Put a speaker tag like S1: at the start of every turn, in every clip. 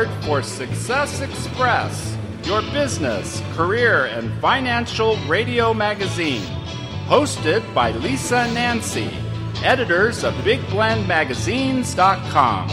S1: Award for Success Express, your business, career, and financial radio magazine. Hosted by Lisa and Nancy, editors of BigBlendMagazines.com.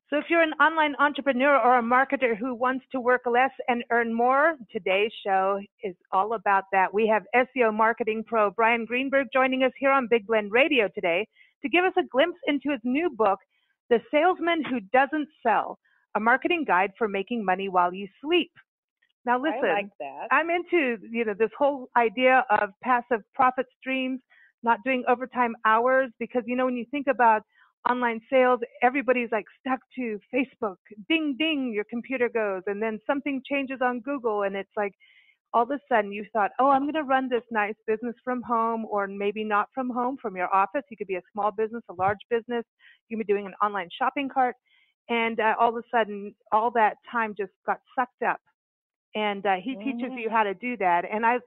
S2: So if you're an online entrepreneur or a marketer who wants to work less and earn more, today's show is all about that. We have SEO marketing pro Brian Greenberg joining us here on Big Blend Radio today to give us a glimpse into his new book, The Salesman Who Doesn't Sell, a marketing guide for making money while you sleep. Now listen,
S3: I like that.
S2: I'm into this whole idea of passive profit streams, not doing overtime hours, because when you think about online sales, everybody's like stuck to Facebook. Ding, ding, your computer goes, and then something changes on Google, and it's like all of a sudden you thought, oh, I'm going to run this nice business from home, or maybe not from home, from your office. You could be a small business, a large business. You could be doing an online shopping cart, and all of a sudden all that time just got sucked up. And he teaches you how to do that. And I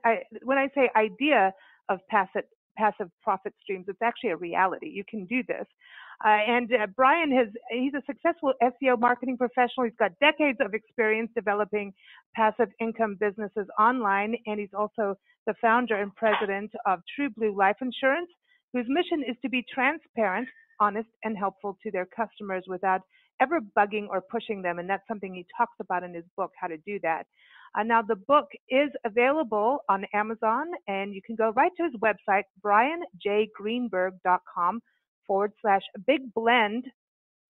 S2: when I say idea of passive profit streams, it's actually a reality. You can do this. Brian he's a successful SEO marketing professional. He's got decades of experience developing passive income businesses online, and he's also the founder and president of True Blue Life Insurance, whose mission is to be transparent, honest, and helpful to their customers without ever bugging or pushing them. And that's something he talks about in his book, how to do that. Now, the book is available on Amazon, and you can go right to his website, brian-j-greenberg.com/Big Blend.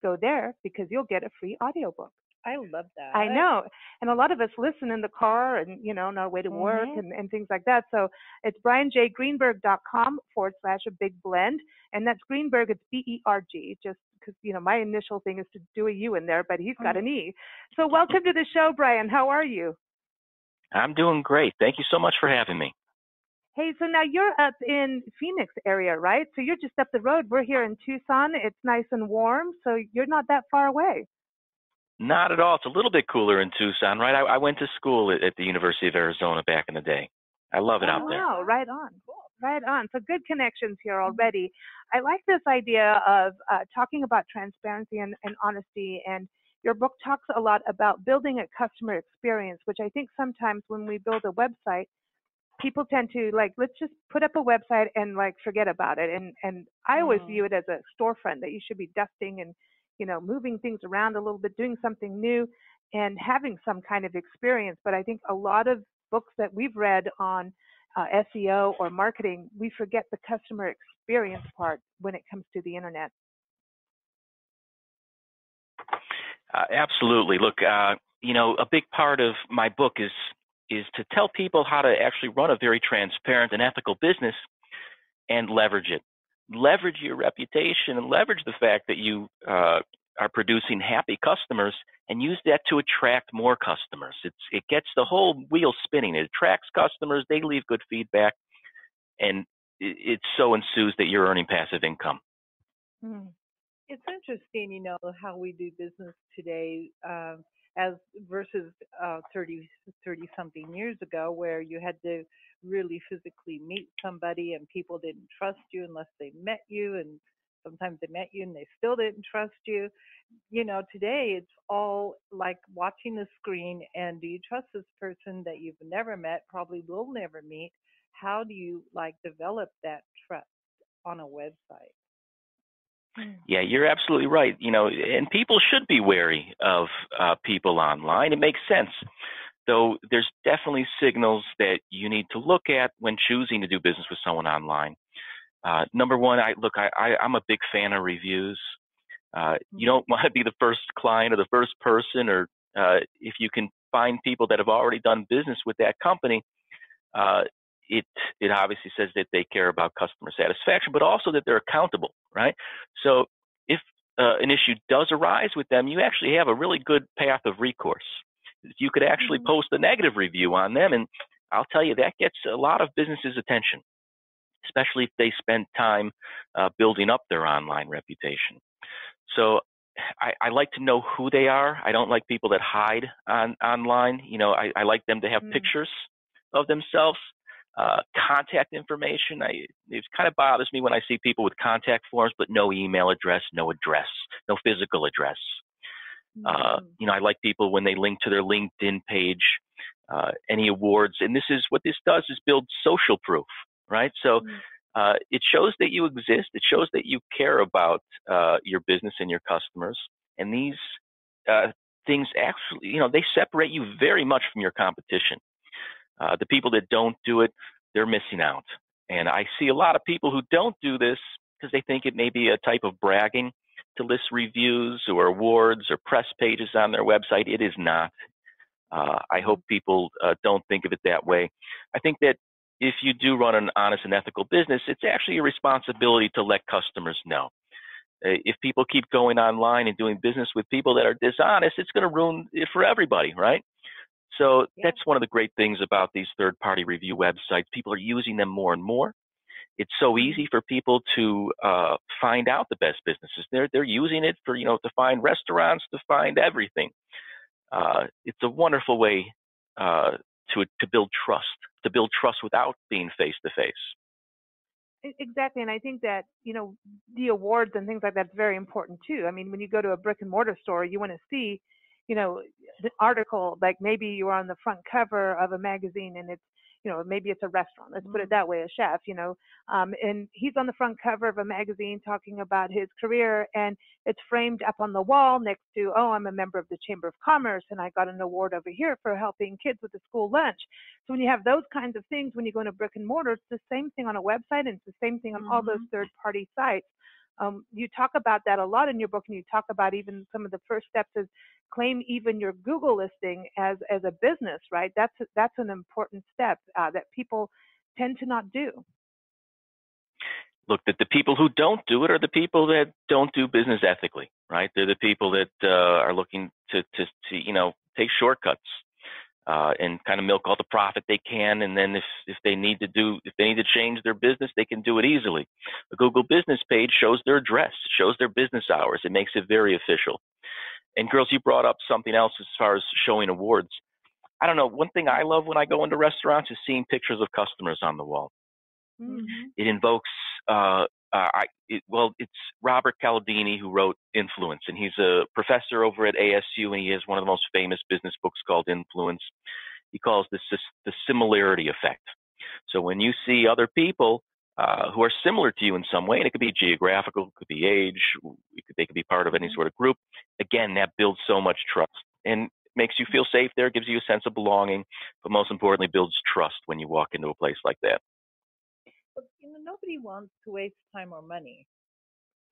S2: Go there because you'll get a free audiobook.
S3: I love that.
S2: I know. And a lot of us listen in the car and, on our way to work and things like that. So it's brian-j-greenberg.com/Big Blend. And that's Greenberg, it's B-E-R-G, just because, my initial thing is to do a U in there, but he's got an E. So welcome to the show, Brian. How are you?
S4: I'm doing great. Thank you so much for having me.
S2: Hey, so now you're up in Phoenix area, right? So you're just up the road. We're here in Tucson. It's nice and warm, so you're not that far away.
S4: Not at all. It's a little bit cooler in Tucson, right? I went to school at the University of Arizona back in the day. I love it out there.
S2: Wow, right on. Right on. So good connections here already. I like this idea of talking about transparency and honesty, and your book talks a lot about building a customer experience, which I think sometimes when we build a website, people tend to let's just put up a website and forget about it. And I always view it as a storefront that you should be dusting and, moving things around a little bit, doing something new and having some kind of experience. But I think a lot of books that we've read on SEO or marketing, we forget the customer experience part when it comes to the internet.
S4: Absolutely. Look, a big part of my book is to tell people how to actually run a very transparent and ethical business and leverage it. Leverage your reputation and leverage the fact that you are producing happy customers and use that to attract more customers. It gets the whole wheel spinning. It attracts customers. They leave good feedback, and it so ensues that you're earning passive income.
S3: It's interesting, how we do business today as versus 30-something years ago, where you had to really physically meet somebody and people didn't trust you unless they met you, and sometimes they met you and they still didn't trust you. Today it's all like watching the screen, and do you trust this person that you've never met, probably will never meet? How do you develop that trust on a website?
S4: Yeah, you're absolutely right. And people should be wary of people online. It makes sense. Though there's definitely signals that you need to look at when choosing to do business with someone online. Number one, I'm a big fan of reviews. You don't want to be the first client or the first person, or if you can find people that have already done business with that company, it obviously says that they care about customer satisfaction, but also that they're accountable, right? So if an issue does arise with them, you actually have a really good path of recourse. You could actually post a negative review on them, and I'll tell you, that gets a lot of businesses' attention, especially if they spend time building up their online reputation. So I like to know who they are. I don't like people that hide online. I like them to have pictures of themselves. Contact information. It kind of bothers me when I see people with contact forms, but no email address, no physical address. I like people when they link to their LinkedIn page, any awards. And what this does is build social proof, right? So it shows that you exist. It shows that you care about your business and your customers. And these things actually, they separate you very much from your competition. The people that don't do it, they're missing out. And I see a lot of people who don't do this because they think it may be a type of bragging to list reviews or awards or press pages on their website. It is not. I hope people don't think of it that way. I think that if you do run an honest and ethical business, it's actually a responsibility to let customers know. If people keep going online and doing business with people that are dishonest, it's going to ruin it for everybody, right? So that's one of the great things about these third-party review websites. People are using them more and more. It's so easy for people to find out the best businesses. They're using it for, to find restaurants, to find everything. It's a wonderful way to build trust without being face-to-face.
S2: Exactly, and I think that, the awards and things like that is very important too. I mean, when you go to a brick and mortar store, you want to see, the article, like maybe you're on the front cover of a magazine and it's, maybe it's a restaurant. Let's put it that way, a chef, and he's on the front cover of a magazine talking about his career, and it's framed up on the wall next to, I'm a member of the Chamber of Commerce and I got an award over here for helping kids with the school lunch. So when you have those kinds of things, when you go into brick and mortar, it's the same thing on a website and it's the same thing on all those third-party sites. You talk about that a lot in your book, and you talk about even some of the first steps is claim even your Google listing as a business, right? That's an important step that people tend to not do.
S4: Look, the people who don't do it are the people that don't do business ethically, right? They're the people that are looking to take shortcuts and kind of milk all the profit they can, and then if they need to change their business, they can do it easily. A Google business page shows their address, shows their business hours. It makes it very official. And girls, you brought up something else as far as showing awards. I don't know. One thing I love when I go into restaurants is seeing pictures of customers on the wall. It invokes. It's Robert Cialdini who wrote Influence, and he's a professor over at ASU, and he has one of the most famous business books called Influence. He calls this the similarity effect. So when you see other people who are similar to you in some way, and it could be geographical, it could be age, they could be part of any sort of group, again, that builds so much trust and makes you feel safe there, gives you a sense of belonging, but most importantly, builds trust when you walk into a place like that.
S3: Nobody wants to waste time or money,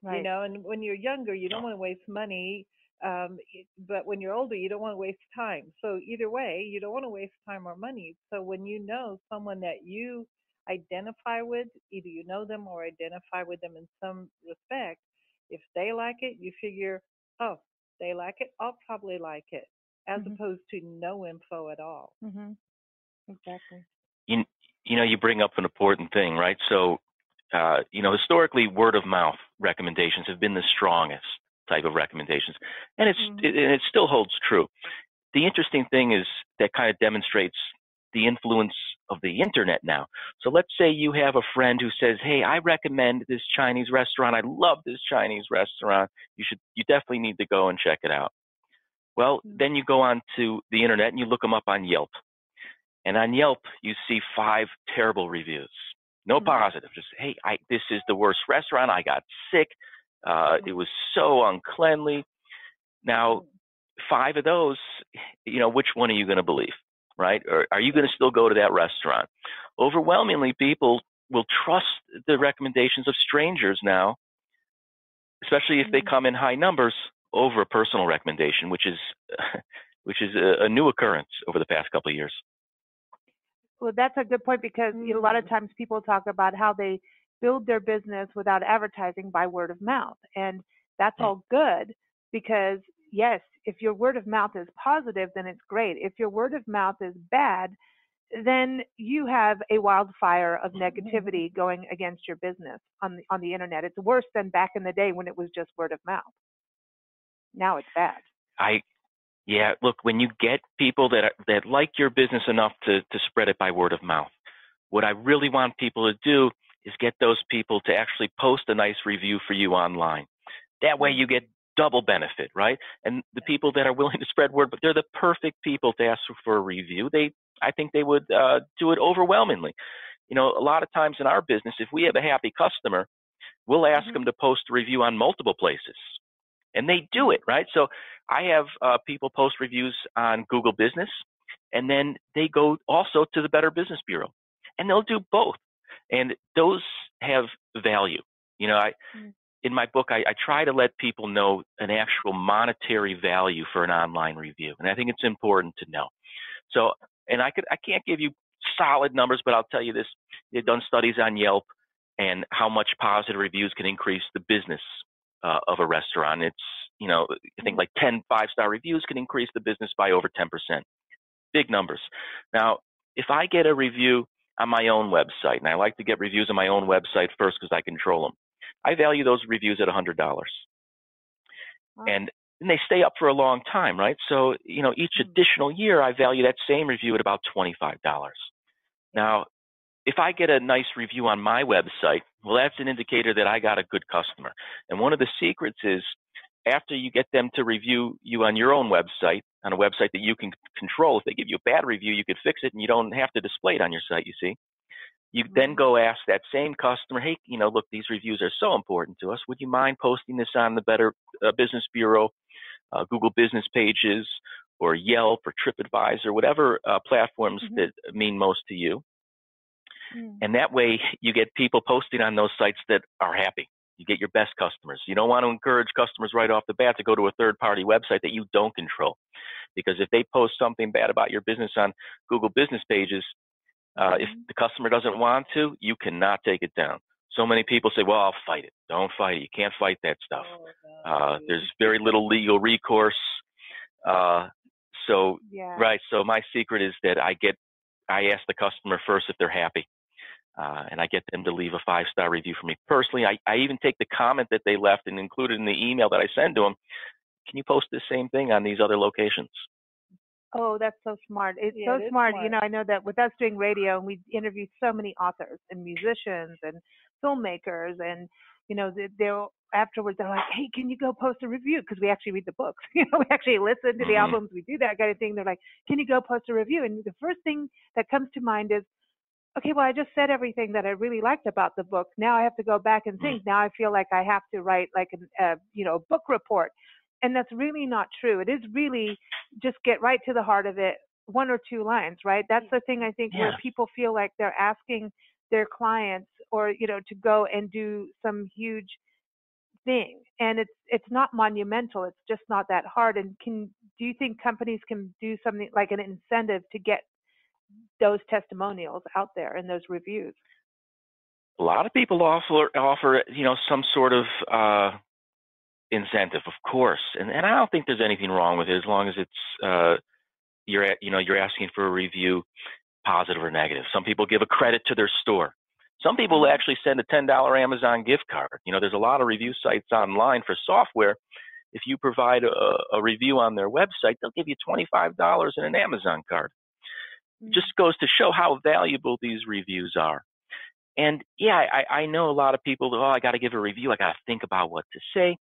S2: right?
S3: And when you're younger, you don't want to waste money, but when you're older, you don't want to waste time. So either way, you don't want to waste time or money. So when you know someone that you identify with, either you know them or identify with them in some respect, if they like it, you figure, they like it, I'll probably like it, as opposed to no info at all.
S2: Exactly.
S4: You bring up an important thing, right? So, historically, word of mouth recommendations have been the strongest type of recommendations, and it still holds true. The interesting thing is that kind of demonstrates the influence of the internet now. So let's say you have a friend who says, "Hey, I recommend this Chinese restaurant. I love this Chinese restaurant. You definitely need to go and check it out." Well, then you go on to the internet and you look them up on Yelp. And on Yelp, you see 5 terrible reviews. No positive. Just, hey, this is the worst restaurant. I got sick. It was so uncleanly. Now, 5 of those, which one are you going to believe, right? Or are you going to still go to that restaurant? Overwhelmingly, people will trust the recommendations of strangers now, especially if they come in high numbers, over a personal recommendation, which is a new occurrence over the past couple of years.
S2: Well, that's a good point, because a lot of times people talk about how they build their business without advertising by word of mouth. And that's all good, because yes, if your word of mouth is positive, then it's great. If your word of mouth is bad, then you have a wildfire of negativity going against your business on the internet. It's worse than back in the day when it was just word of mouth. Now it's bad.
S4: Yeah, look, when you get people that like your business enough to spread it by word of mouth, what I really want people to do is get those people to actually post a nice review for you online. That way you get double benefit, right? And the people that are willing to spread word, but they're the perfect people to ask for a review. I think they would do it overwhelmingly. You know, a lot of times in our business, if we have a happy customer, we'll ask them to post a review on multiple places. And they do it, right? So I have people post reviews on Google Business, and then they go also to the Better Business Bureau. And they'll do both. And those have value. You know, in my book, I try to let people know an actual monetary value for an online review. And I think it's important to know. So, and I can't give you solid numbers, but I'll tell you this. They've done studies on Yelp and how much positive reviews can increase the business of a restaurant. It's, you know, I think like 10 5-star reviews can increase the business by over 10%. Big numbers. Now, if I get a review on my own website, and I like to get reviews on my own website first because I control them, I value those reviews at $100. Wow. And they stay up for a long time, right? So, you know, each additional year, I value that same review at about $25. Now, if I get a nice review on my website, well, that's an indicator that I got a good customer. And one of the secrets is after you get them to review you on your own website, on a website that you can control, if they give you a bad review, you could fix it and you don't have to display it on your site, you see. You then go ask that same customer, hey, you know, look, these reviews are so important to us. Would you mind posting this on the Better Business Bureau, Google Business Pages, or Yelp, or TripAdvisor, whatever platforms that mean most to you? And that way you get people posting on those sites that are happy. You get your best customers. You don't want to encourage customers right off the bat to go to a third-party website that you don't control. Because if they post something bad about your business on Google Business Pages, if the customer doesn't want to, you cannot take it down. So many people say, well, I'll fight it. Don't fight it. You can't fight that stuff. There's very little legal recourse. Right. So my secret is that I ask the customer first if they're happy. And I get them to leave a 5-star review for me. Personally, I even take the comment that they left and include it in the email that I send to them. Can you post the same thing on these other locations?
S2: Oh, that's so smart. It's so smart. You know, I know that with us doing radio, and we interview so many authors and musicians and filmmakers, and, you know, they'll afterwards, they're like, hey, can you go post a review? Because we actually read the books. You know, we actually listen to the albums. We do that kind of thing. They're like, can you go post a review? And the first thing that comes to mind is, okay, well, I just said everything that I really liked about the book. Now I have to go back and think. Now I feel like I have to write like a book report. And that's really not true. It is really just get right to the heart of it, 1 or 2 lines, right? That's the thing I think where people feel like they're asking their clients or, you know, to go and do some huge thing. And it's not monumental. It's just not that hard. And do you think companies can do something like an incentive to get those testimonials out there and those reviews?
S4: A lot of people offer you know, some sort of incentive, of course, and I don't think there's anything wrong with it as long as it's you're asking for a review, positive or negative. Some people give a credit to their store. Some people actually send a $10 Amazon gift card. You know, there's a lot of review sites online for software. If you provide a review on their website, they'll give you $25 in an Amazon card. It just goes to show how valuable these reviews are. And yeah, I know a lot of people, I got to give a review. I got to think about what to say.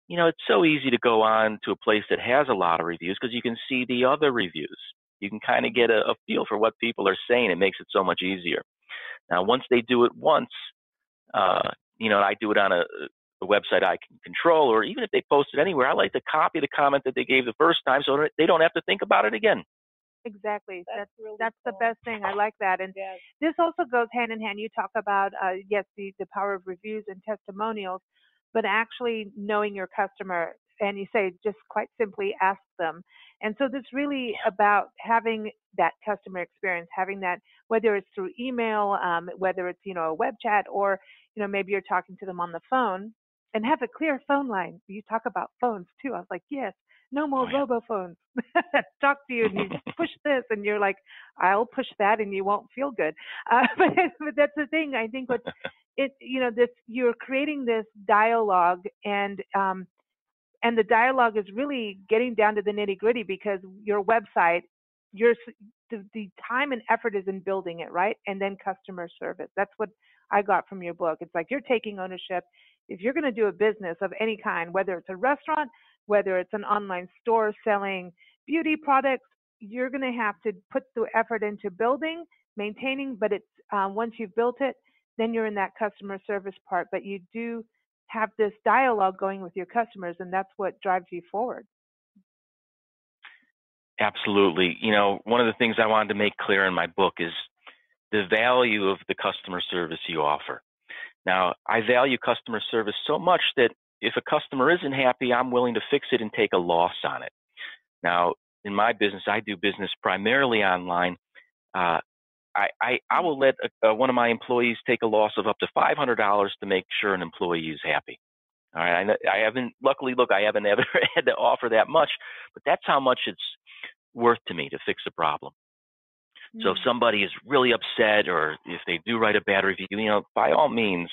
S4: You know, it's so easy to go on to a place that has a lot of reviews because you can see the other reviews. You can kind of get a feel for what people are saying. It makes it so much easier. Now, once they do it once, you know, I do it on a website I can control, or even if they post it anywhere, I like to copy the comment that they gave the first time so they don't have to think about it again.
S2: Exactly. That's the best thing. I like that. And this also goes hand in hand. You talk about, the power of reviews and testimonials, but actually knowing your customer, and you say just quite simply ask them. And so this really about having that customer experience, having that, whether it's through email, whether it's, you know, a web chat, or, you know, maybe you're talking to them on the phone, and have a clear phone line. You talk about phones too. I was like, yes, no more robophones. Talk to you and you push this and you're like, I'll push that and you won't feel good. But that's the thing. I think you're creating this dialogue, and the dialogue is really getting down to the nitty gritty, because your website, the time and effort is in building it, right? And then customer service. That's what I got from your book. It's like you're taking ownership. If you're going to do a business of any kind, whether it's a restaurant, whether it's an online store selling beauty products, you're going to have to put the effort into building, maintaining, but it's once you've built it, then you're in that customer service part. But you do have this dialogue going with your customers, and that's what drives you forward.
S4: Absolutely. You know, one of the things I wanted to make clear in my book is the value of the customer service you offer. Now, I value customer service so much that if a customer isn't happy, I'm willing to fix it and take a loss on it. Now, in my business, I do business primarily online. I will let one of my employees take a loss of up to $500 to make sure an employee is happy. All right. I haven't, luckily, look, I haven't ever had to offer that much, but that's how much it's worth to me to fix a problem. Mm-hmm. So if somebody is really upset, or if they do write a bad review, you know, by all means,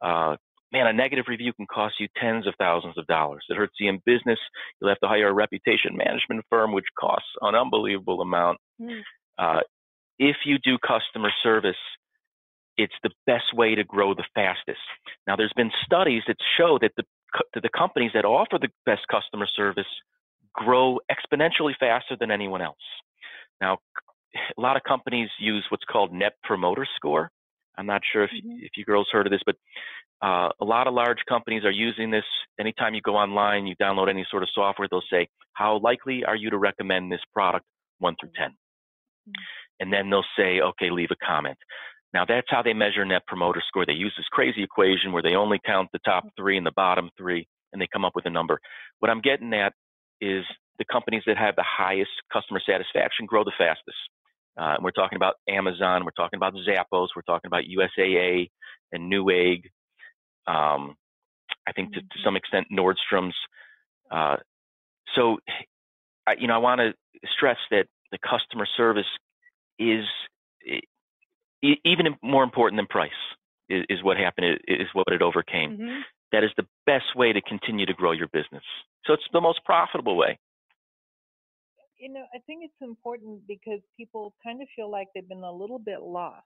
S4: man, a negative review can cost you tens of thousands of dollars. It hurts you in business. You'll have to hire a reputation management firm, which costs an unbelievable amount. Mm-hmm. If you do customer service, it's the best way to grow the fastest. Now, there's been studies that show that the companies that offer the best customer service grow exponentially faster than anyone else. Now, a lot of companies use what's called Net Promoter Score. I'm not sure if you girls heard of this, but a lot of large companies are using this. Anytime you go online, you download any sort of software, they'll say, how likely are you to recommend this product 1 through 10? And then they'll say, okay, leave a comment. Now, that's how they measure Net Promoter Score. They use this crazy equation where they only count the top 3 and the bottom 3, and they come up with a number. What I'm getting at is the companies that have the highest customer satisfaction grow the fastest. We're talking about Amazon. We're talking about Zappos. We're talking about USAA and Newegg. I think to some extent Nordstrom's. So, I want to stress that the customer service is even more important than price. Is what happened. Is what it overcame. Mm-hmm. That is the best way to continue to grow your business. So it's the most profitable way.
S3: You know, I think it's important because people kind of feel like they've been a little bit lost.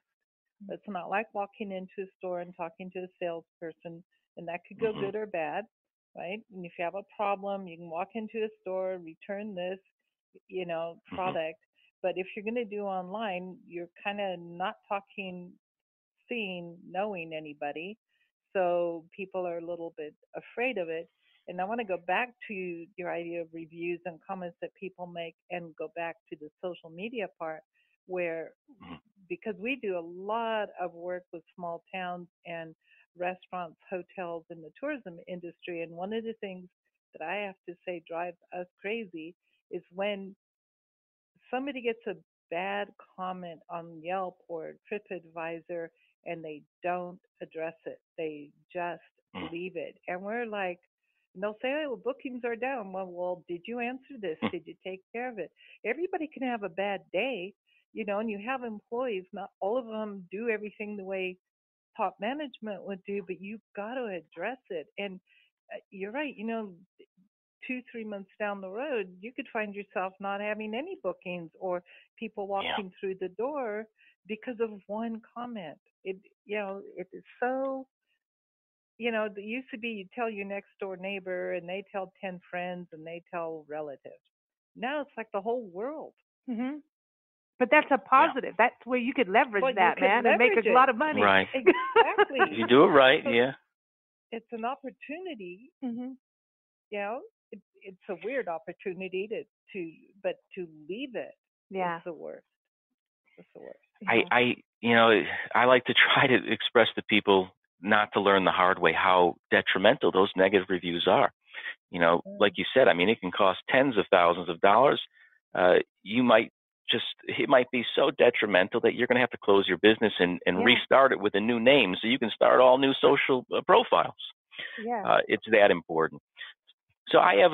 S3: It's not like walking into a store and talking to a salesperson, and that could go good or bad, right? And if you have a problem, you can walk into a store, return this, product. But if you're going to do online, you're kind of not talking, seeing, knowing anybody. So people are a little bit afraid of it. And I want to go back to your idea of reviews and comments that people make, and go back to the social media part where, because we do a lot of work with small towns and restaurants, hotels, and the tourism industry. And one of the things that I have to say drives us crazy is when somebody gets a bad comment on Yelp or TripAdvisor and they don't address it. They just leave it. And we're like, and they'll say, oh, bookings are down. Well, did you answer this? Did you take care of it? Everybody can have a bad day, and you have employees. Not all of them do everything the way top management would do, but you've got to address it. And you're right, 2-3 months down the road, you could find yourself not having any bookings or people walking through the door because of one comment. It is so... it used to be you tell your next door neighbor and they tell 10 friends and they tell relatives. Now it's like the whole world.
S2: Mm-hmm. But that's a positive. Yeah. That's where you could leverage that, man, and make a lot of money.
S4: Right.
S3: Exactly.
S4: If you do it right,
S3: It's an opportunity. Mm-hmm. It's a weird opportunity but to leave it is the worst. It's the worst.
S4: I like to try to express to people not to learn the hard way how detrimental those negative reviews are. Like you said, it can cost tens of thousands of dollars. It might be so detrimental that you're going to have to close your business and restart it with a new name so you can start all new social profiles.
S2: Yeah.
S4: It's that important. So I have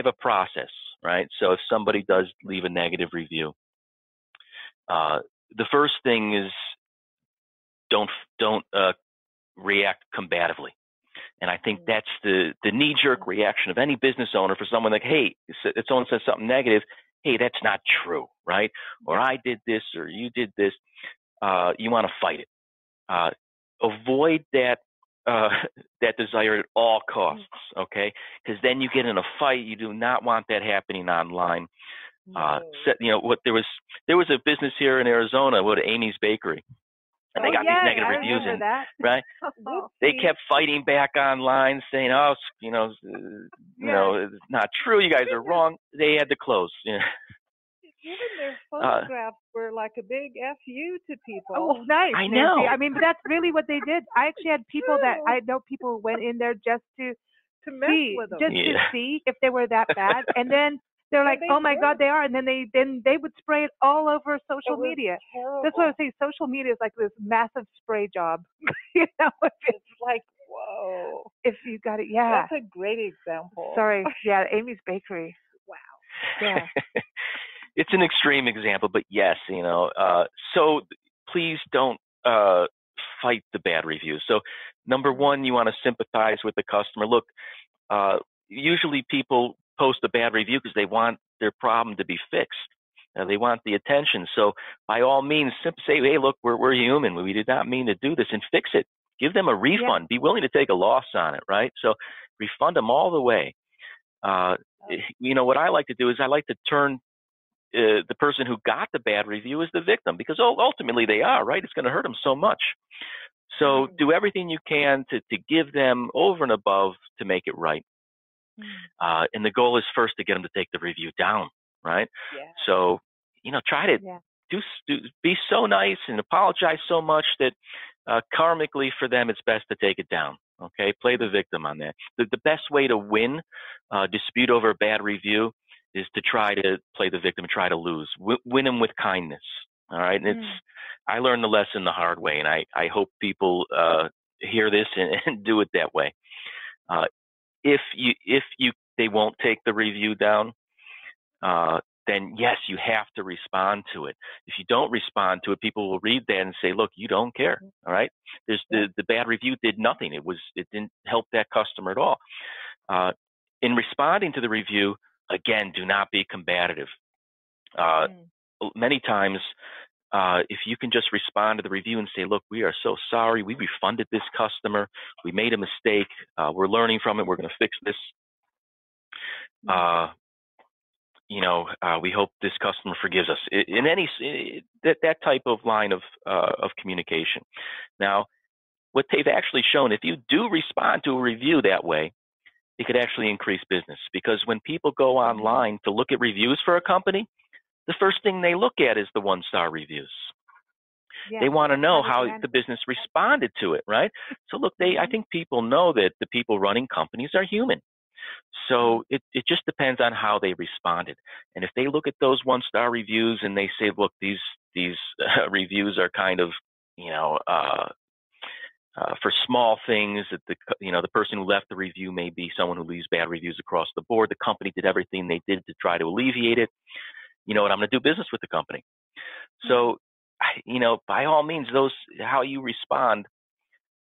S4: a process, right? So if somebody does leave a negative review, the first thing is don't react combatively. And I think that's the knee-jerk reaction of any business owner for someone like, hey, if someone says something negative, hey, that's not true, right? Or I did this, or you did this. You want to fight it. Avoid that that desire at all costs, okay? Because then you get in a fight. You do not want that happening online. There was a business here in Arizona, Amy's Bakery, and they got these negative reviews, right? They kept fighting back online, saying, "Oh, it's not true. You guys are wrong." They had to close.
S3: Even their photographs were like a big FU to people.
S2: Oh, nice.
S4: I
S2: Nancy.
S4: know.
S2: I mean, but that's really what they did. I actually had people I know people went in there just to
S3: mess with them,
S2: to see if they were that bad, and then they're like, "Oh my God, they are!" And then they would spray it all over social media.
S3: Terrible.
S2: That's what I say. Social media is like this massive spray job. It's
S3: like, whoa.
S2: If you got it, yeah.
S3: That's a great example.
S2: Sorry, yeah, Amy's Bakery.
S3: Wow.
S2: Yeah.
S4: It's an extreme example, but yes, so please don't fight the bad reviews. So number one, you want to sympathize with the customer. Look, usually people post a bad review because they want their problem to be fixed. They want the attention. So by all means, simply say, hey, look, we're human. We did not mean to do this, and fix it. Give them a refund. Yeah. Be willing to take a loss on it, right? So refund them all the way. What I like to do is I like to turn the person who got the bad review as the victim, because ultimately they are, right? It's going to hurt them so much. So do everything you can to give them over and above to make it right. And the goal is first to get them to take the review down, right? Yeah. So, try to be so nice and apologize so much that karmically for them it's best to take it down. Okay, play the victim on that. The best way to win dispute over a bad review is to try to play the victim and try to lose. Win them with kindness. All right, and I learned the lesson the hard way, and I hope people hear this and do it that way. If they won't take the review down, then yes, you have to respond to it. If you don't respond to it, people will read that and say, look, you don't care. All right. The bad review did nothing. It didn't help that customer at all. In responding to the review, again, do not be combative. Many times, if you can just respond to the review and say, look, we are so sorry. We refunded this customer. We made a mistake. We're learning from it. We're going to fix this. We hope this customer forgives us. In that type of line of communication. Now, what they've actually shown, if you do respond to a review that way, it could actually increase business, because when people go online to look at reviews for a company, the first thing they look at is the 1-star reviews. Yeah, they want to know how the business responded to it, right? So look, I think people know that the people running companies are human. So it just depends on how they responded. And if they look at those 1-star reviews and they say, look, these reviews are kind of, for small things, that the person who left the review may be someone who leaves bad reviews across the board. The company did everything they did to try to alleviate it. You know what? I'm going to do business with the company. So, by all means, how you respond,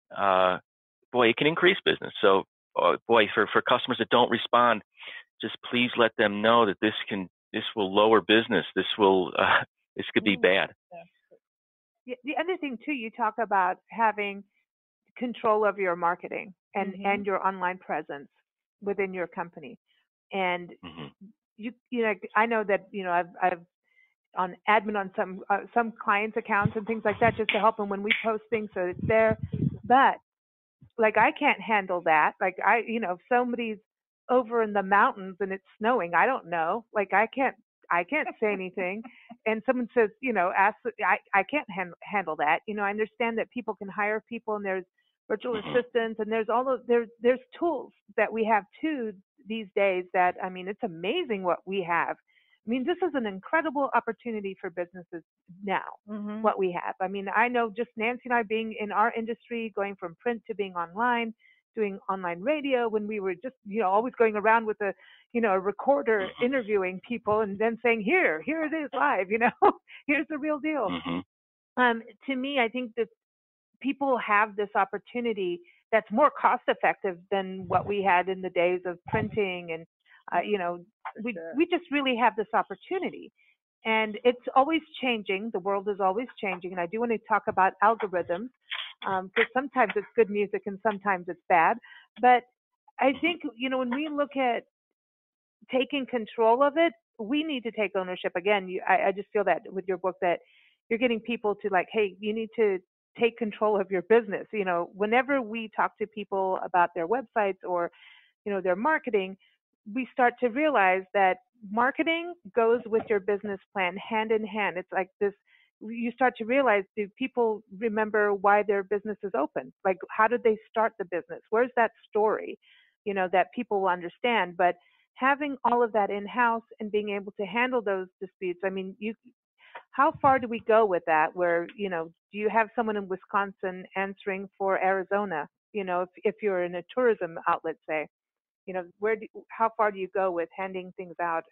S4: it can increase business. So, for customers that don't respond, just please let them know that this will lower business. This could be bad.
S2: The other thing too, you talk about having control of your marketing and your online presence within your company, and I know that I've on admin on some clients' accounts and things like that, just to help them when we post things so it's there. But like, I can't handle that. Like, if somebody's over in the mountains and it's snowing, I don't know. Like, I can't say anything. And someone says, I can't handle that. I understand that people can hire people, and there's virtual assistants, and there's tools that we have too these days that, it's amazing what we have. This is an incredible opportunity for businesses now, what we have. I know just Nancy and I being in our industry, going from print to being online, doing online radio, when we were just, always going around with a recorder interviewing people and then saying, here it is live, here's the real deal. To me, I think that people have this opportunity that's more cost effective than what we had in the days of printing and We just really have this opportunity. And it's always changing. The world is always changing. And I do want to talk about algorithms, because sometimes it's good music and sometimes it's bad. But I think, when we look at taking control of it, we need to take ownership. Again, I just feel that with your book that you're getting people to hey, you need to take control of your business. Whenever we talk to people about their websites or, their marketing, we start to realize that marketing goes with your business plan hand in hand. It's like this, you start to realize, do people remember why their business is open? Like, how did they start the business? Where's that story, that people will understand? But having all of that in-house and being able to handle those disputes, how far do we go with that? Where, do you have someone in Wisconsin answering for Arizona? If you're in a tourism outlet, say, how far do you go with handing things out,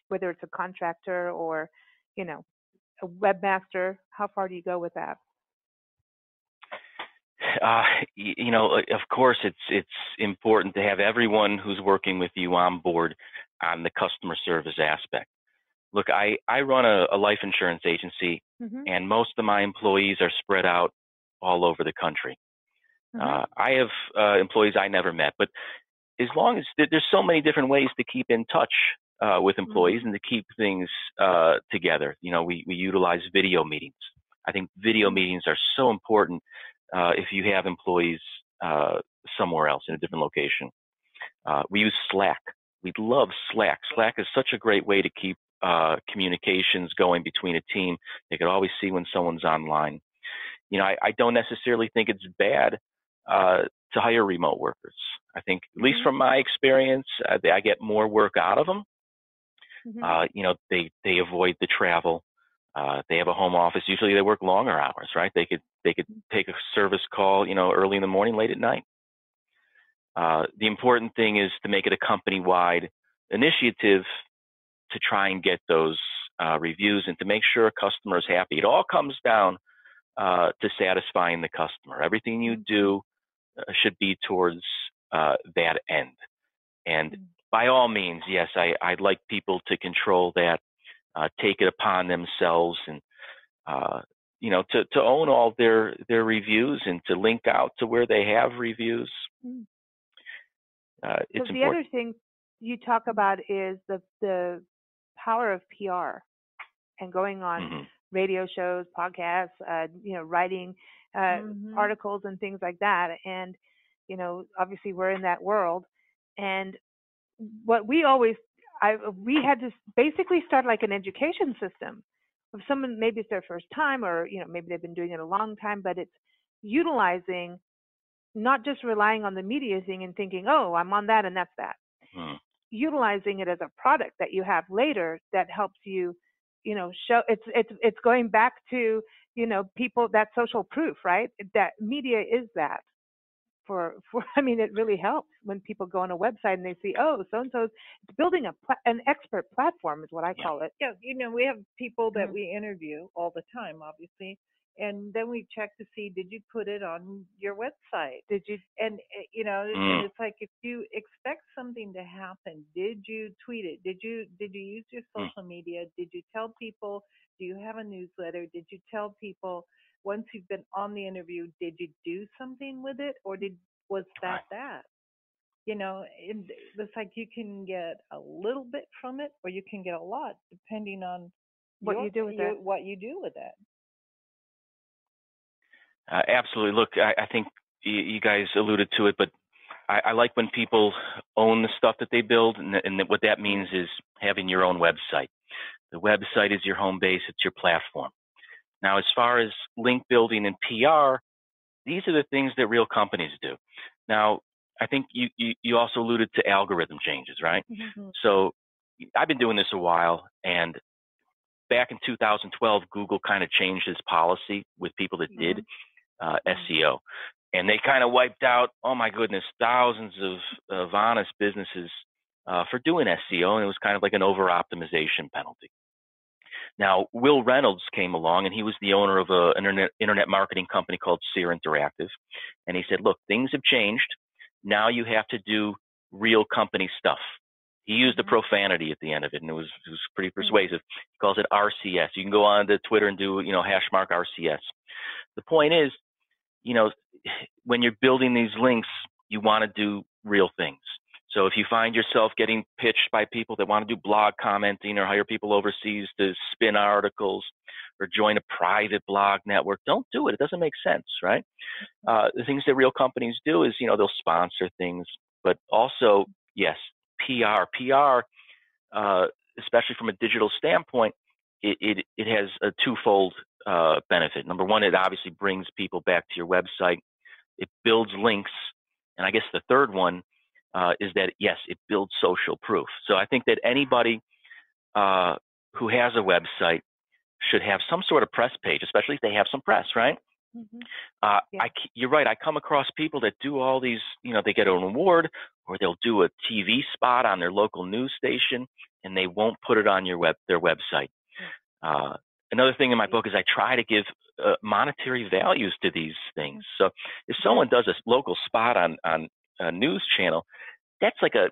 S2: whether it's a contractor or, a webmaster? How far do you go with that?
S4: Of course, it's important to have everyone who's working with you on board on the customer service aspect. Look, I run a life insurance agency, and most of my employees are spread out all over the country. I have employees I never met, but as long as there's so many different ways to keep in touch with employees and to keep things together. We utilize video meetings. I think video meetings are so important if you have employees somewhere else in a different location. We use Slack. We love Slack. Slack is such a great way to keep communications going between a team. They could always see when someone's online. I don't necessarily think it's bad to hire remote workers. I think, at least from my experience, I get more work out of them. They avoid the travel. They have a home office. Usually they work longer hours, right? They could take a service call, early in the morning, late at night. The important thing is to make it a company-wide initiative to try and get those reviews and to make sure a customer is happy. It all comes down to satisfying the customer. Everything you do should be towards that end. And by all means, yes, I'd like people to control that, take it upon themselves, and to own all their reviews and to link out to where they have reviews. It's
S2: the
S4: important.
S2: other thing you talk about is the power of PR and going on radio shows, podcasts, writing articles and things like that. And obviously we're in that world. And what we had to basically start like an education system. If someone, maybe it's their first time, or maybe they've been doing it a long time, but it's utilizing, not just relying on the media thing and thinking, oh, I'm on that and that's that. Utilizing it as a product that you have later that helps you, show. It's going back to people, that social proof, right? That media is that. It really helps when people go on a website and they see, oh, so-and-so's building an expert platform is what I call it.
S3: Yeah, we have people that we interview all the time, obviously, and then we check to see, did you put it on your website? Did you? And it's like, if you expect something to happen, did you tweet it? Did you use your social media? Did you tell people? Do you have a newsletter? Did you tell people? Once you've been on the interview, did you do something with it, or was that? It's like you can get a little bit from it, or you can get a lot, depending on
S2: what you do with it.
S3: What you do with it.
S4: Absolutely. Look, I think you guys alluded to it, but I like when people own the stuff that they build, and what that means is having your own website. The website is your home base. It's your platform. Now, as far as link building and PR, these are the things that real companies do. Now, I think you also alluded to algorithm changes, right? So I've been doing this a while, and back in 2012, Google kind of changed its policy with people that did SEO. And they kind of wiped out, oh my goodness, thousands of honest businesses for doing SEO, and it was kind of like an over-optimization penalty. Now, Will Reynolds came along, and he was the owner of an internet marketing company called Sear Interactive. And he said, look, things have changed. Now you have to do real company stuff. He used a profanity at the end of it, and it was pretty persuasive. He calls it RCS. You can go on to Twitter and do, hash mark RCS. The point is, when you're building these links, you want to do real things. So if you find yourself getting pitched by people that want to do blog commenting or hire people overseas to spin articles or join a private blog network, don't do it. It doesn't make sense, right? The things that real companies do is, they'll sponsor things, but also, yes, PR, especially from a digital standpoint, it has a twofold benefit. Number one, it obviously brings people back to your website. It builds links. And I guess the third one is that, yes, it builds social proof. So I think that anybody who has a website should have some sort of press page, especially if they have some press, right? You're right. I come across people that do all these, they get an award or they'll do a TV spot on their local news station and they won't put it on their website. Another thing in my book is I try to give monetary values to these things. So if someone does a local spot on a news channel, that's like a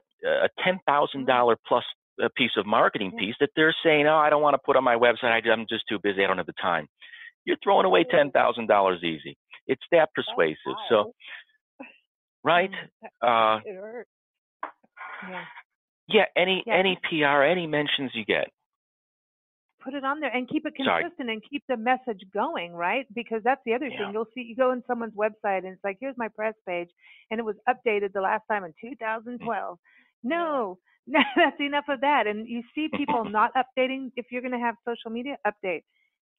S4: $10,000 plus a piece of marketing piece that they're saying, oh, I don't want to put on my website. I'm just too busy. I don't have the time. You're throwing away $10,000 easy. It's that persuasive. So, right?
S3: It hurts.
S4: Yeah. Any PR, any mentions you get.
S2: Put it on there and keep it consistent and keep the message going, right? Because that's the other thing. You'll see, you go on someone's website and it's like, here's my press page, and it was updated the last time in 2012. No, that's enough of that. And you see people not updating. If you're going to have social media, update.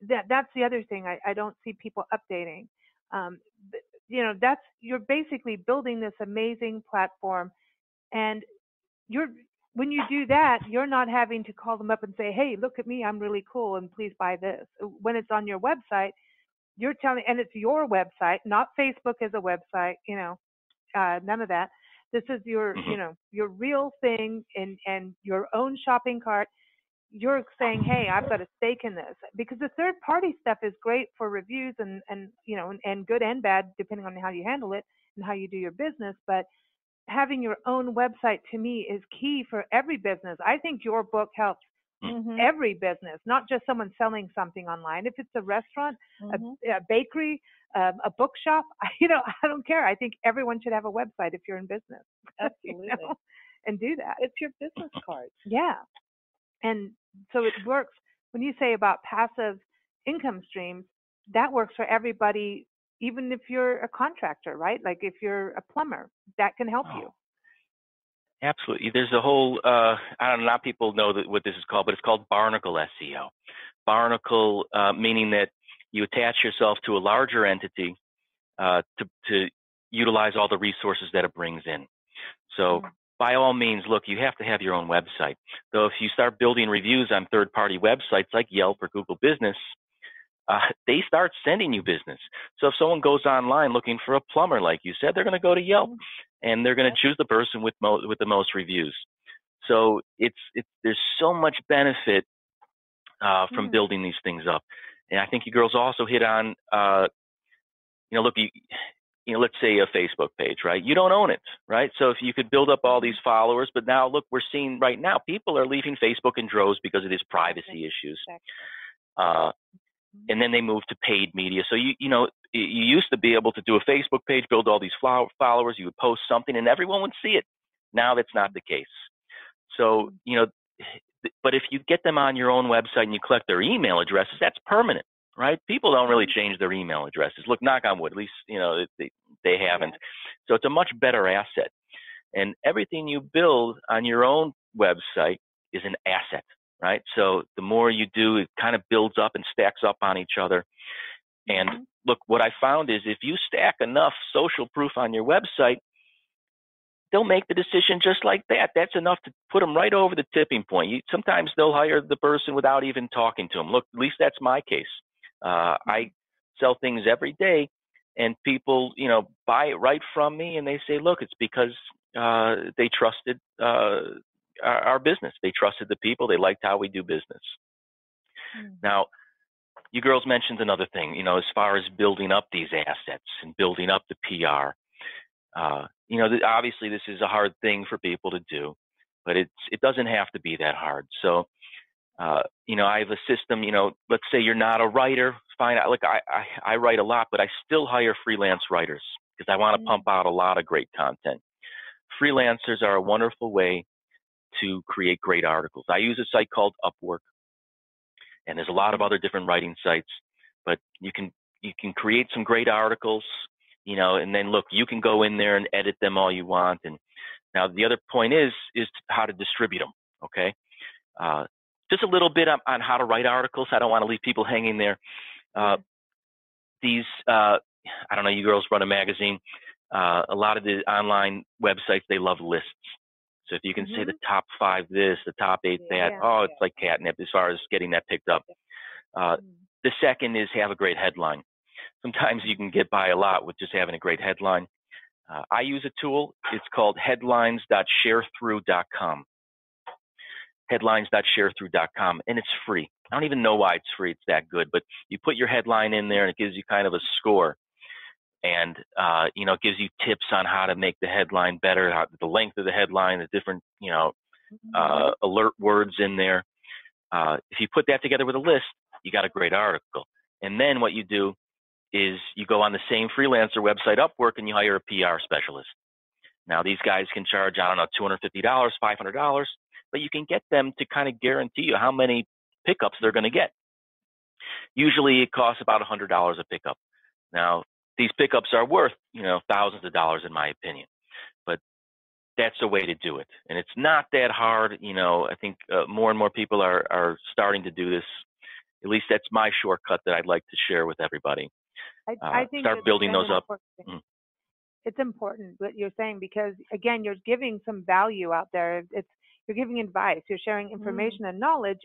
S2: That's the other thing I don't see people updating. You're basically building this amazing platform, and when you do that, you're not having to call them up and say, hey, look at me, I'm really cool, and please buy this. When it's on your website, you're telling, and it's your website, not Facebook as a website, none of that. This is your, your real thing and your own shopping cart. You're saying, hey, I've got a stake in this, because the third party stuff is great for reviews and good and bad, depending on how you handle it and how you do your business. But having your own website, to me, is key for every business. I think your book helps every business, not just someone selling something online. If it's a restaurant, a bakery, a bookshop, I don't care. I think everyone should have a website if you're in business.
S3: Absolutely.
S2: And do that.
S3: It's your business card.
S2: Yeah. And so it works. When you say about passive income streams, that works for everybody, even if you're a contractor, right? Like if you're a plumber, that can help you.
S4: Absolutely. There's a whole, I don't know, not people know what this is called, but it's called Barnacle Seo. Barnacle, meaning that you attach yourself to a larger entity to utilize all the resources that it brings in. So by all means, look, you have to have your own website. Though if you start building reviews on third-party websites like Yelp or Google Business, they start sending you business. So if someone goes online looking for a plumber, like you said, they're going to go to Yelp and they're going to choose the person with the most reviews. So there's so much benefit from building these things up. And I think you girls also hit on, look, let's say a Facebook page, right? You don't own it, right? So if you could build up all these followers, but now look, we're seeing right now people are leaving Facebook in droves because of these privacy issues. And then they move to paid media. So you used to be able to do a Facebook page, build all these followers, you would post something and everyone would see it. Now that's not the case. So, but if you get them on your own website and you collect their email addresses, that's permanent, right? People don't really change their email addresses. Look, knock on wood, at least, they haven't. So it's a much better asset. And everything you build on your own website is an asset, right? So the more you do, it kind of builds up and stacks up on each other. And look, what I found is if you stack enough social proof on your website, they'll make the decision just like that. That's enough to put them right over the tipping point. Sometimes they'll hire the person without even talking to them. Look, at least that's my case. I sell things every day, and people, buy it right from me, and they say, look, it's because they trusted our business. They trusted the people. They liked how we do business. Now, you girls mentioned another thing, as far as building up these assets and building up the PR. Obviously this is a hard thing for people to do. but it doesn't have to be that hard. So, you know, I have a system, you know, let's say you're not a writer, fine. Look, I write a lot, but I still hire freelance writers because I want to pump out a lot of great content. Freelancers are a wonderful way to create great articles. I use a site called Upwork, and there's a lot of other different writing sites, but you can create some great articles, you know, and then look, you can go in there and edit them all you want. And now the other point is how to distribute them. Okay. Just a little bit on how to write articles. I don't want to leave people hanging there. These, I don't know, you girls run a magazine. A lot of the online websites, they love lists. So if you can say the top 5 this, the top 8 that, it's like catnip as far as getting that picked up. The second is have a great headline. Sometimes you can get by a lot with just having a great headline. I use a tool. It's called headlines.sharethrough.com. Headlines.sharethrough.com, and it's free. I don't even know why it's free. It's that good, but you put your headline in there and it gives you kind of a score. And, you know, it gives you tips on how to make the headline better, the length of the headline, the different, you know, alert words in there. If you put that together with a list, you got a great article. And then what you do is you go on the same freelancer website, Upwork, and you hire a PR specialist. Now, these guys can charge, I don't know, $250, $500, but you can get them to kind of guarantee you how many pickups they're going to get. Usually it costs about $100 a pickup. Now, these pickups are worth, you know, thousands of dollars in my opinion, but that's the way to do it. And it's not that hard. You know, I think more and more people are starting to do this. At least that's my shortcut that I'd like to share with everybody.
S2: I think
S4: start building those up.
S2: It's important what you're saying because, again, you're giving some value out there. You're giving advice. You're sharing information and knowledge.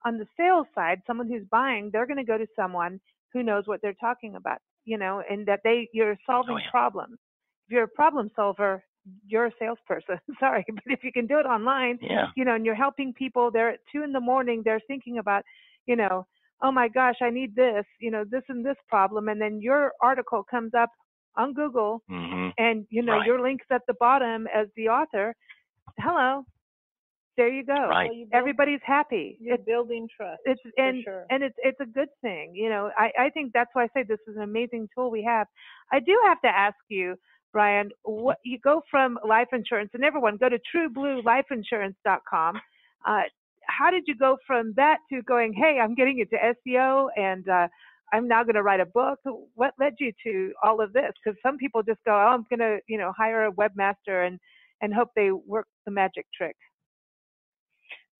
S2: On the sales side, someone who's buying, they're going to go to someone who knows what they're talking about, you know, and that you're solving problems. If you're a problem solver, you're a salesperson. Sorry, but if you can do it online, you know, and you're helping people, they're at 2 a.m, they're thinking about, you know, oh my gosh, I need this, you know, this and this problem. And then your article comes up on Google and, you know, your link's at the bottom as the author. Hello. There you go. Everybody's happy.
S3: You're building trust.
S2: It's a good thing. You know, I think that's why I say this is an amazing tool we have. I do have to ask you, Brian, what you go from life insurance, and everyone go to truebluelifeinsurance.com. How did you go from that to going, hey, I'm getting into SEO and I'm now going to write a book? What led you to all of this? Because some people just go, oh, I'm going to, you know, hire a webmaster and hope they work the magic trick.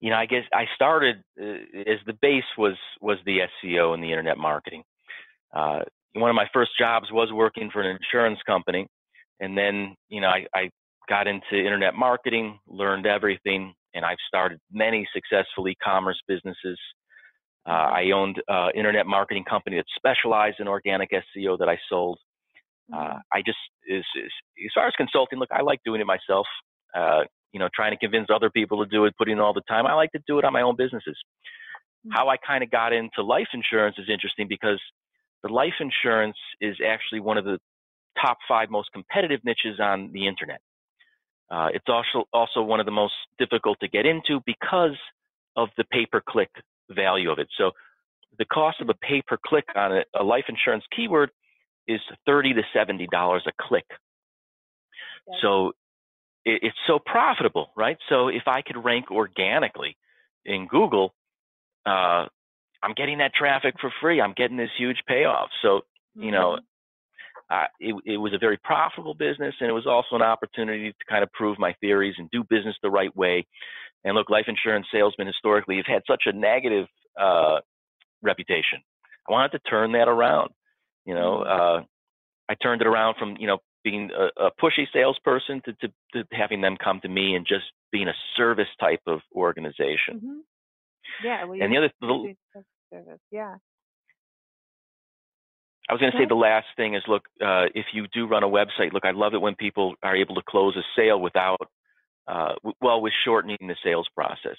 S4: You know, I guess I started as the base was the SEO and the internet marketing. One of my first jobs was working for an insurance company. And then, you know, I got into internet marketing, learned everything, and I've started many successful e-commerce businesses. I owned an internet marketing company that specialized in organic SEO that I sold. I just, as far as consulting, look, I like doing it myself. You know, trying to convince other people to do it, putting in all the time. I like to do it on my own businesses. How I kind of got into life insurance is interesting because the life insurance is actually one of the top 5 most competitive niches on the internet. It's also one of the most difficult to get into because of the pay-per-click value of it. So the cost of a pay-per-click on a life insurance keyword is $30 to $70 a click. So it's so profitable, right? So if I could rank organically in Google, I'm getting that traffic for free. I'm getting this huge payoff. So, you know, it was a very profitable business, and it was also an opportunity to kind of prove my theories and do business the right way. And look, life insurance salesmen historically have had such a negative reputation. I wanted to turn that around. You know, I turned it around from, you know, being a pushy salesperson to having them come to me and just being a service type of organization.
S2: Yeah. Well,
S4: and the other
S2: service. Yeah.
S4: I was going to say the last thing is, look, if you do run a website, look, I love it when people are able to close a sale without, with shortening the sales process.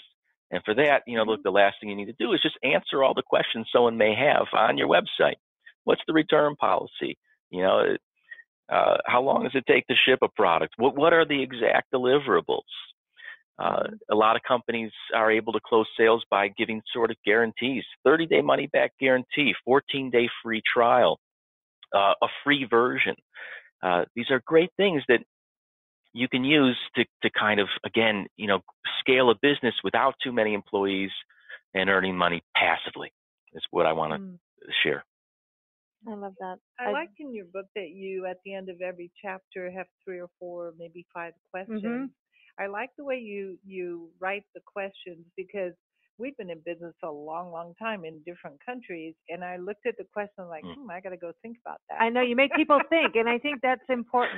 S4: And for that, you know, look, the last thing you need to do is just answer all the questions someone may have on your website. What's the return policy? You know, how long does it take to ship a product? What are the exact deliverables? A lot of companies are able to close sales by giving sort of guarantees: 30-day money-back guarantee, 14-day free trial, a free version. These are great things that you can use to kind of, again, scale a business without too many employees and earning money passively, is what I want to share.
S2: I love that.
S3: I like in your book that you, at the end of every chapter, have 3 or 4, maybe 5 questions. I like the way you write the questions, because we've been in business a long, long time in different countries, and I looked at the question like, I got to go think about that.
S2: I know, you make people think, and I think that's important.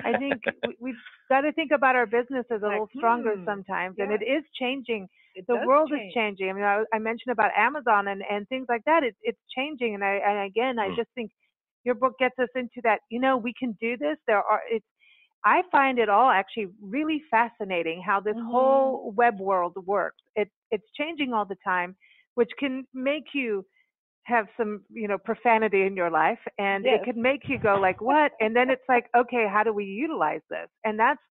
S2: I think we've got to think about our businesses a little stronger sometimes, and it is changing. The world is changing. I mean, I mentioned about Amazon and things like that. It's changing, and I just think your book gets us into that. We can do this. I find it all actually really fascinating how this whole web world works. It's changing all the time, which can make you have some, profanity in your life, and it can make you go like, what? And then it's like, okay, how do we utilize this? And that's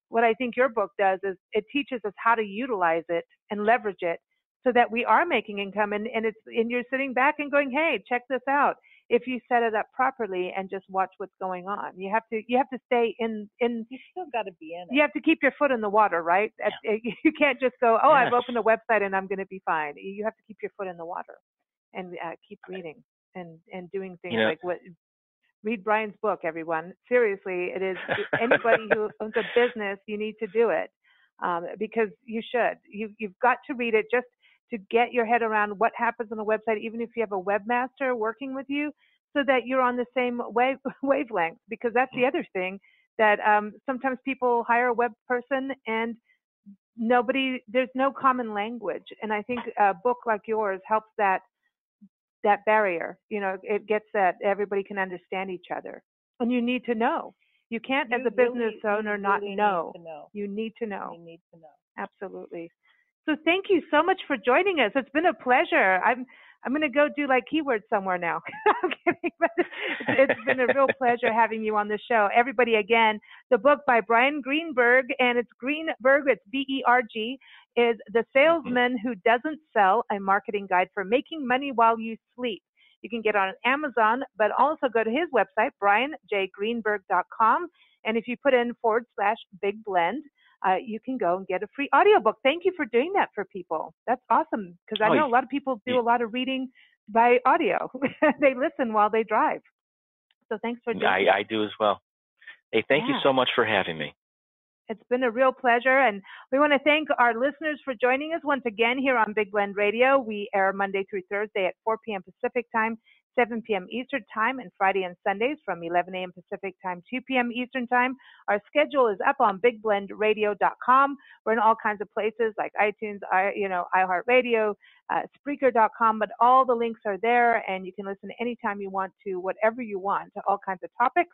S2: what I think your book does, is it teaches us how to utilize it and leverage it so that we are making income, and you're sitting back and going, hey, check this out. If you set it up properly and just watch what's going on, you have to stay in. You
S3: still got to be in it.
S2: You have to keep your foot in the water, right? Yeah. You can't just go, I've opened a website and I'm going to be fine. You have to keep your foot in the water and keep reading and doing things like what. Read Brian's book, everyone. Seriously, it is. Anybody who owns a business, you need to do it because you should. You've got to read it just to get your head around what happens on a website, even if you have a webmaster working with you, so that you're on the same wavelength. Because that's the other thing, that sometimes people hire a web person and there's no common language. And I think a book like yours helps that barrier. It gets that everybody can understand each other. And you need to know. You can't, as a business owner, not know. You need to know.
S3: You need to know.
S2: Absolutely. So thank you so much for joining us. It's been a pleasure. I'm going to go do like keywords somewhere now. I'm kidding, but it's been a real pleasure having you on the show. Everybody, again, the book by Brian Greenberg, and it's Greenberg, it's B-E-R-G, is The Salesman-Who-Doesn't-Sell, a marketing guide for making money while you sleep. You can get it on Amazon, but also go to his website, brian-j-greenberg.com. And if you put in /Big Blend, you can go and get a free audiobook. Thank you for doing that for people. That's awesome, because I know a lot of people do a lot of reading by audio. They listen while they drive. So thanks for doing that.
S4: I do as well. Hey, thank you so much for having me.
S2: It's been a real pleasure, and we want to thank our listeners for joining us once again here on Big Blend Radio. We air Monday through Thursday at 4 p.m. Pacific Time, 7 p.m. Eastern Time, and Friday and Sundays from 11 a.m. Pacific Time, 2 p.m. Eastern Time. Our schedule is up on bigblendradio.com. We're in all kinds of places like iTunes, iHeartRadio, Spreaker.com, but all the links are there, and you can listen anytime you want to, whatever you want, to all kinds of topics.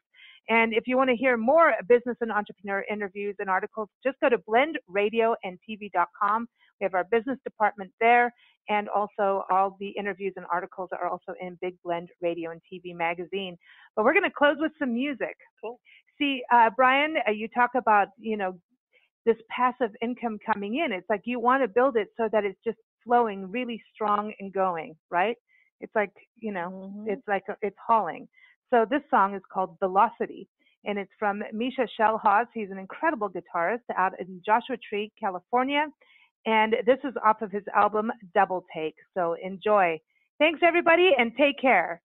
S2: And if you want to hear more business and entrepreneur interviews and articles, just go to blendradioandtv.com. We have our business department there, and also all the interviews and articles are also in Big Blend Radio and TV magazine. But we're going to close with some music.
S3: Cool.
S2: See, Brian, you talk about, this passive income coming in. It's like you want to build it so that it's just flowing really strong and going, right? It's like, it's hauling. So this song is called Velocity, and it's from Misha Shellhaus. He's an incredible guitarist out in Joshua Tree, California, and this is off of his album Double Take. So enjoy. Thanks, everybody, and take care.